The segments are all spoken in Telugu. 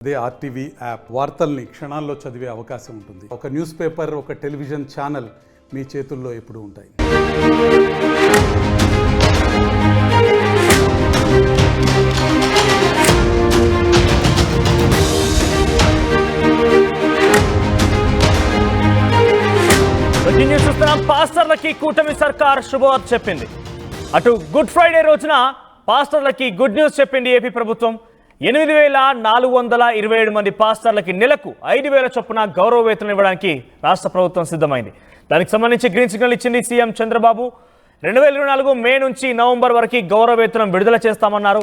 అదే ఆర్టీవీ యాప్ వార్తల్ని క్షణాల్లో చదివే అవకాశం ఉంటుంది. ఒక న్యూస్ పేపర్, ఒక టెలివిజన్ ఛానల్ మీ చేతుల్లో ఎప్పుడూ ఉంటాయి. చూస్తున్నాం. పాస్టర్లకి కూటమి సర్కార్ శుభవార్త చెప్పింది. అటు గుడ్ ఫ్రైడే రోజున పాస్టర్లకి గుడ్ న్యూస్ చెప్పింది ఏపీ ప్రభుత్వం. 8,427 మంది పాస్టర్లకి నెలకు 5,000 చొప్పున గౌరవ వేతనం ఇవ్వడానికి రాష్ట్ర ప్రభుత్వం సిద్ధమైంది. దానికి సంబంధించి గ్రీన్ సిగ్నల్ ఇచ్చింది సీఎం చంద్రబాబు. 2024 మే నుంచి నవంబర్ వరకు గౌరవ వేతనం విడుదల చేస్తామన్నారు.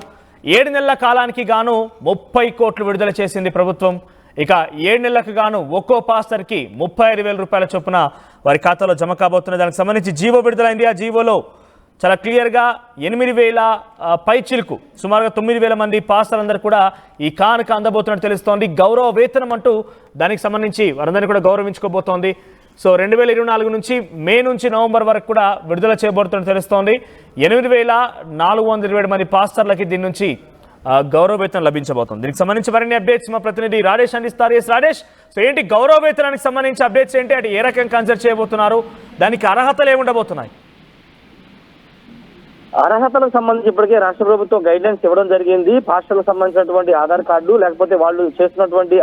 7 నెలల కాలానికి గాను 30 కోట్లు విడుదల చేసింది ప్రభుత్వం. ఇక 7 నెలలకు గాను ఒక్కో పాస్టర్కి 35,000 రూపాయల చొప్పున వారి ఖాతాలో జమ కాబోతున్నది. దానికి సంబంధించి జీవో విడుదలైంది. ఆ జీవోలో చాలా క్లియర్గా 8,000 పైచిలుకు సుమారుగా 9,000 మంది పాస్టర్లందరూ కూడా ఈ కానుక అందబోతున్నట్టు తెలుస్తోంది. గౌరవ వేతనం అంటూ దానికి సంబంధించి వారందరినీ కూడా గౌరవించుకోబోతోంది. సో 2024 నుంచి మే నుంచి నవంబర్ వరకు కూడా విడుదల చేయబోతున్నట్టు తెలుస్తోంది. 8,427 మంది పాస్టర్లకి దీని నుంచి గౌరవ వేతనం లభించబోతోంది. దీనికి సంబంధించి మరిన్ని అప్డేట్స్ మా ప్రతినిధి రాజేష్ అందిస్తారు. ఎస్ రాజేష్, సో ఏంటి గౌరవ వేతనానికి సంబంధించి అప్డేట్స్ ఏంటి? అంటే ఏ రకంగా కన్సిడర్ చేయబోతున్నారు? దానికి అర్హతలు ఏముండబోతున్నాయి? అర్హతలకు సంబంధించి ఇప్పటికే రాష్ట్ర ప్రభుత్వం గైడ్ లైన్స్ ఇవ్వడం జరిగింది. పాస్టర్లకు సంబంధించినటువంటి ఆధార్ కార్డు, లేకపోతే వాళ్ళు చేస్తున్నటువంటి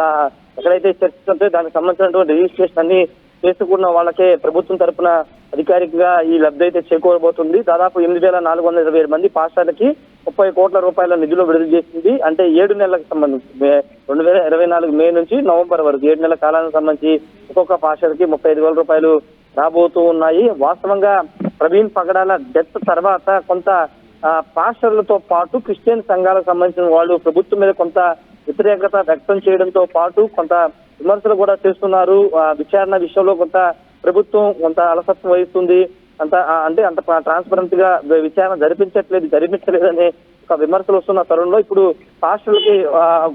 ఎక్కడైతే చర్చ ఉంటే దానికి సంబంధించినటువంటి రిజిస్ట్రేషన్ అన్ని చేసుకున్న వాళ్ళకే ప్రభుత్వం తరఫున అధికారికంగా ఈ లబ్ధి అయితే చేకూరబోతుంది. దాదాపు 8,427 మంది పాస్టర్లకి 30 కోట్ల రూపాయల నిధులు విడుదల చేసింది. అంటే 7 నెలలకు సంబంధించి 2024 మే నుంచి నవంబర్ వరకు 7 నెలల కాలానికి సంబంధించి ఒక్కొక్క పాస్టర్కి 35,000 రూపాయలు రాబోతూ ఉన్నాయి. వాస్తవంగా ప్రవీణ్ పగడాల డెత్ తర్వాత కొంత పాస్టర్లతో పాటు క్రిస్టియన్ సంఘాలకు సంబంధించిన వాళ్ళు ప్రభుత్వం మీద కొంత వ్యతిరేకత వ్యక్తం చేయడంతో పాటు కొంత విమర్శలు కూడా చేస్తున్నారు. విచారణ విషయంలో కొంత ప్రభుత్వం కొంత అలసత్వం వహిస్తుంది, అంత ట్రాన్స్పరెంట్ గా విచారణ జరిపించలేదనే ఒక విమర్శలు వస్తున్న తరుణంలో ఇప్పుడు పాస్టర్లకి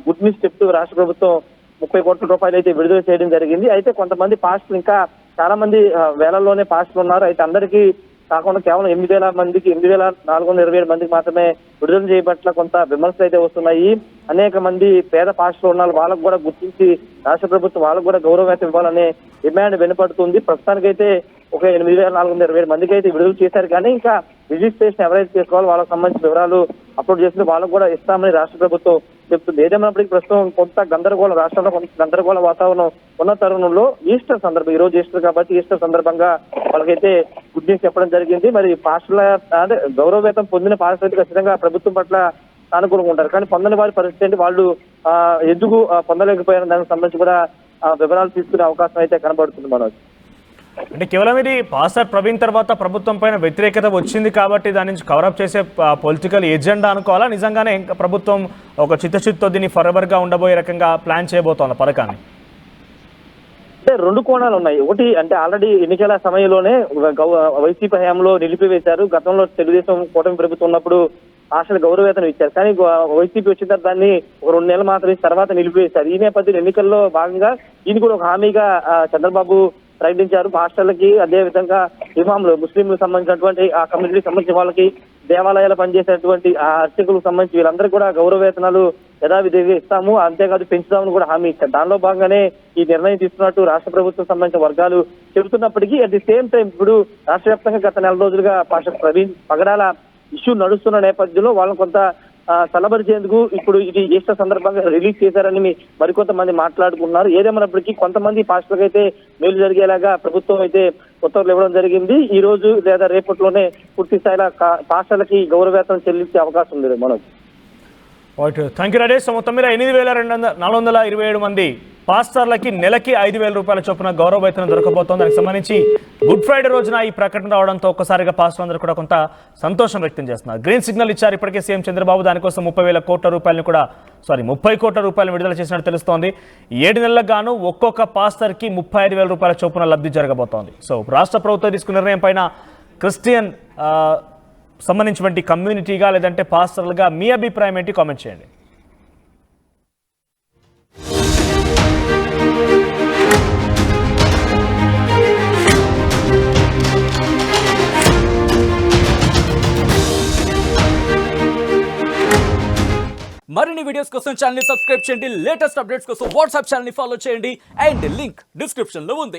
గుడ్ న్యూస్ చెప్తూ రాష్ట్ర ప్రభుత్వం 30 కోట్ల రూపాయలు అయితే విడుదల చేయడం జరిగింది. అయితే కొంతమంది పాస్టర్లు, ఇంకా చాలా మంది వేలల్లోనే పాస్టర్లు ఉన్నారు. అయితే అందరికీ కాకుండా కేవలం 8,000 మందికి 8,427 మందికి మాత్రమే విడుదల చేయబట్ల కొంత విమర్శలు అయితే వస్తున్నాయి. అనేక మంది పేద పాస్టర్లు ఉన్నారు, వాళ్ళకు కూడా గుర్తించి రాష్ట్ర ప్రభుత్వం వాళ్ళకు కూడా గౌరవవేతనం ఇవ్వాలనే డిమాండ్ వినపడుతుంది. ప్రస్తుతానికైతే ఒక 8,427 మందికి అయితే విడుదల చేశారు. కానీ ఇంకా రిజిస్ట్రేషన్ ఎవరైతే చేసుకోవాలో వాళ్ళకి సంబంధించిన వివరాలు అప్లోడ్ చేసి వాళ్ళకు కూడా ఇస్తామని రాష్ట్ర ప్రభుత్వం చెప్తుంది. ఏదేమైనప్పటికీ ప్రస్తుతం కొంత గందరగోళం, రాష్ట్రంలో కొంత గందరగోళ వాతావరణం ఉన్న తరుణంలో ఈస్టర్ సందర్భం, ఈ రోజు ఈస్టర్ కాబట్టి ఈస్టర్ సందర్భంగా వాళ్ళకైతే గుడ్ న్యూస్ చెప్పడం జరిగింది. మరి పాస్టర్ల గౌరవ వేతనం పొందిన పాస్టర్లు ఖచ్చితంగా ప్రభుత్వం పట్ల అనుకూలంగా ఉంటారు. కానీ పొందని వారి పరిస్థితి ఏంటి, వాళ్ళు ఎందుకు పొందలేకపోయారని దానికి సంబంధించి కూడా వివరాలు తీసుకునే అవకాశం అయితే కనబడుతుంది. మనోజ్, అంటే కేవలం ఇది పాస్టర్ ప్రవీణ్ తర్వాత ప్రభుత్వం పైన వ్యతిరేకత వచ్చింది కాబట్టి దాని నుంచి కవరప్ చేసే పొలిటికల్ ఎజెండా అనుకోవాలా? నిజంగానే ఇంకా ప్రభుత్వం ఒక చిత్తశుద్ధితో దీన్ని ఫర్వర్గా ఉండబోయే రకంగా ప్లాన్ చేయబోతోంది పథకాన్ని? అంటే 2 కోణాలు ఉన్నాయి. ఒకటి అంటే ఆల్రెడీ ఎన్నికల సమయంలోనే వైసీపీ హయాంలో నిలిపివేశారు. గతంలో తెలుగుదేశం కూటమి ప్రభుత్వం ఉన్నప్పుడు పాస్టర్లు గౌరవ వేతనం ఇచ్చారు. కానీ వైసీపీ వచ్చిన తర్వాత దాన్ని 2 నెలలు మాత్రం తర్వాత నిలిపివేశారు. ఈ నేపథ్యంలో ఎన్నికల్లో భాగంగా దీన్ని కూడా ఒక హామీగా చంద్రబాబు ప్రకటించారు. పాస్టర్లకి, అదే విధంగా ఇమాములు, ముస్లింలకు సంబంధించినటువంటి ఆ కమ్యూనిటీకి సంబంధించిన వాళ్ళకి, దేవాలయాలు పనిచేసేటువంటి ఆ అర్చకులకు సంబంధించి వీళ్ళందరూ కూడా గౌరవ వేతనాలు యథావిధిగా ఇస్తాము, అంతేకాదు పెంచుదామని కూడా హామీ ఇచ్చారు. దానిలో భాగంగానే ఈ నిర్ణయం తీసుకున్నట్టు రాష్ట్ర ప్రభుత్వం సంబంధించిన వర్గాలు చెబుతున్నప్పటికీ అట్ ది సేమ్ టైం ఇప్పుడు రాష్ట్ర వ్యాప్తంగా గత 4 రోజులుగా పాస్టర్ ప్రవీణ్ పగడాల ఇష్యూ నడుస్తున్న నేపథ్యంలో వాళ్ళని కొంత చల్లబరిచేందుకు ఇప్పుడు ఇది ఈస్టర్ సందర్భంగా రిలీజ్ చేశారని మరికొంతమంది మాట్లాడుకున్నారు. ఏదేమైనప్పటికీ కొంతమంది పాస్టర్లకు అయితే మేలు జరిగేలాగా ప్రభుత్వం అయితే ఉత్తర్వులు ఇవ్వడం జరిగింది. ఈ రోజు లేదా రేపట్లోనే పూర్తి స్థాయిలో పాస్టర్లకి గౌరవ వేతనం చెల్లించే అవకాశం ఉంది. Manoj, thank you Rajesh. మొత్తం మీద 8,427 మంది పాస్టర్లకి నెలకి 5,000 రూపాయల చొప్పున గౌరవ వేతనం దొరకబోతోంది. దానికి సంబంధించి గుడ్ ఫ్రైడే రోజున ఈ ప్రకటన రావడంతో ఒక్కసారిగా పాస్టర్లందరూ కూడా కొంత సంతోషం వ్యక్తం చేస్తున్నారు. గ్రీన్ సిగ్నల్ ఇచ్చారు ఇప్పటికే సీఎం చంద్రబాబు. దానికోసం 30,000 కోట్ల రూపాయలను కూడా 30 కోట్ల రూపాయలు విడుదల చేసినట్టు తెలుస్తోంది. 7 నెలలకు గాను ఒక్కొక్క పాస్టర్కి 35,000 రూపాయల చొప్పున లబ్ధి జరగబోతోంది. సో రాష్ట్ర ప్రభుత్వం తీసుకున్న నిర్ణయం పైన క్రిస్టియన్ సంబంధించినటువంటి కమ్యూనిటీగా లేదంటే పాస్టర్లుగా మీ అభిప్రాయం ఏంటి? కామెంట్ చేయండి. మరిన్ని వీడియోస్ కోసం ఛానల్ ని సబ్స్క్రైబ్ చేయండి, లేటెస్ట్ అప్డేట్స్ కోసం వాట్సాప్ ఛానల్ ని ఫాలో చేయండి అండ్ లింక్ డిస్క్రిప్షన్ లో ఉంది.